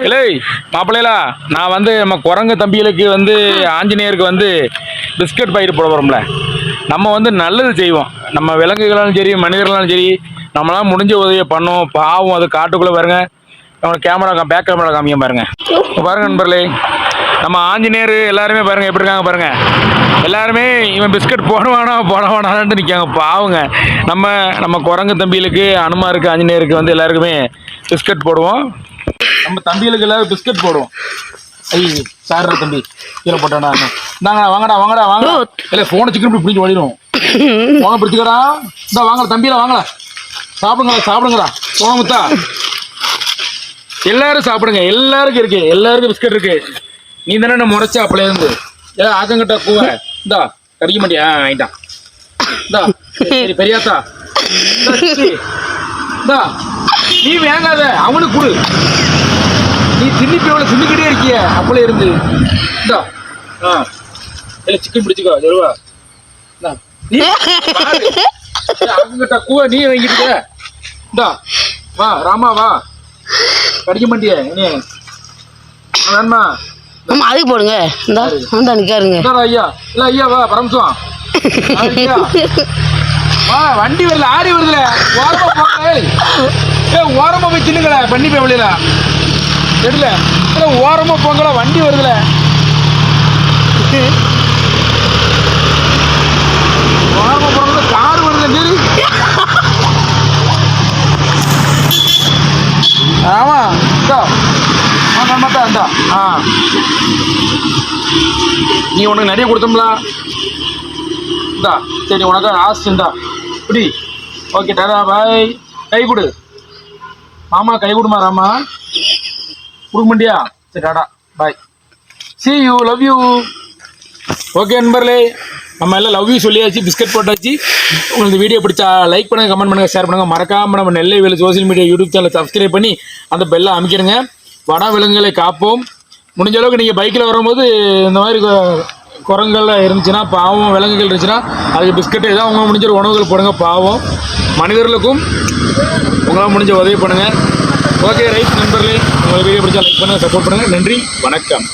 இல்லை மாப்பிள்ளைகளா, நான் வந்து நம்ம குரங்கு தம்பிகளுக்கு வந்து ஆஞ்சநேயருக்கு வந்து பிஸ்கட் பாக்கெட் போட போகிறோம்ல. நம்ம வந்து நல்லது செய்வோம். நம்ம விலங்குகளாலும் சரி மனிதர்களாலும் சரி நம்மளாம் முடிஞ்ச உதவியை பண்ணோம். பாவம் அது காட்டுக்குள்ளே பாருங்க. நம்ம கேமரா பேக் கேமரா காமிக்க பாருங்க. பாருங்க நண்பர்களே, நம்ம ஆஞ்சநேயர் எல்லாருமே பாருங்க எப்படி இருக்காங்க பாருங்க. எல்லாருமே இவன் பிஸ்கட் போடவானான்ட்டு நிற்காங்க பாவுங்க. நம்ம குரங்கு தம்பிகளுக்கு அனுமாருக்கு ஆஞ்சநேயருக்கு வந்து எல்லாருக்குமே பிஸ்கட் போடுவோம். நம்ம தம்பிகளுக்கு எல்லாரும் பிஸ்கட் போடுவோம். ஐயோ சார் தம்பி கீழே போட்டாடா. இந்தாங்க வாங்கடா வாங்க. இல்லை ஃபோனை சிக்கன் இப்படி பிடிச்சி ஓடிடும். ஃபோனை பிடிச்சிக்கடா. இந்த வாங்கடா தம்பியில வாங்கடா. சாப்பிடுங்கடா போன முத்தா. எல்லாரும் சாப்பிடுங்க. எல்லாருக்கும் இருக்கு. எல்லாருக்கும் பிஸ்கட் இருக்கு. நீ தானே முறைச்சா அப்படியே இருந்து ஆக்கங்கிட்ட கூவ இந்தா கடிக்க மாட்டியா? ஆயிட்டான். இந்தா சரி பெரியாத்தா. இந்தா நீ வேங்காத அவனுக்கு கொடு. நீ தின்னிக்கிட்டே இருக்கிய அப்பளே இருந்து. இந்தா இல்லை சிக்கன் பிடிச்சிக்கோ ஜெருவா. நீ அவங்கிட்ட கூவ நீ வாங்கிட்டு. இந்தா வா ராமா வா. கடிக்க மாட்டிய நீ வேணுமா? ஆமா அதுக்கு போடுங்க. இந்த நிக்காருங்க ஐயா. இல்ல ஐயா வா பரமசுவம் வா. வண்டி வரல ஆடி வருதுல. ஓரமா போங்க. ஓரமா போய் தின்னுங்கள பண்ணி போய் வெளியில தெரியல. ஓரமா போங்கள வண்டி வருதுல. ஓரமா போறவங்க கார் வருதுல சரி. ஆமா இந்தா நீ உனக்கு நிறைய கொடுத்தோம்ல. இந்தா சரி உனக்கு ஆசை இந்தா இப்படி. ஓகே டாடா பாய். கை கொடு மாமா. கை கொடுமா ராமா. கொடுக்க மாட்டியா? சரி டாடா பாய். see you love you. Okay நண்பர்களே, நம்ம எல்லாம் லவ் யூ சொல்லியாச்சு. பிஸ்கட் போட்டாச்சு. உங்களுக்கு வீடியோ பிடிச்சா லைக் பண்ணுங்கள், கமெண்ட் பண்ணுங்கள், ஷேர் பண்ணுங்கள். மறக்காமல் நம்ம நெல்லை வேலு சோசியல் மீடியா யூடியூப் சேனலை சப்ஸ்கிரைப் பண்ணி அந்த பெல்லை அமைக்கிறங்க. வட விலங்குகளை காப்போம். முடிஞ்ச அளவுக்கு நீங்கள் பைக்கில் வரும்போது இந்த மாதிரி குரங்குகள் இருந்துச்சுன்னா பாவம், விலங்குகள் இருந்துச்சுன்னா அதுக்கு பிஸ்கட் ஏதாவது அவங்க முடிஞ்ச உணவுகள் போடுங்க. பாவம் மனிதர்களுக்கும் உங்களால் முடிஞ்ச உதவி பண்ணுங்கள். ஓகே ரைட் நண்பர்களே, உங்களுக்கு வீடியோ பிடிச்சா லைக் பண்ணுங்கள், சப்போர்ட் பண்ணுங்கள். நன்றி வணக்கம்.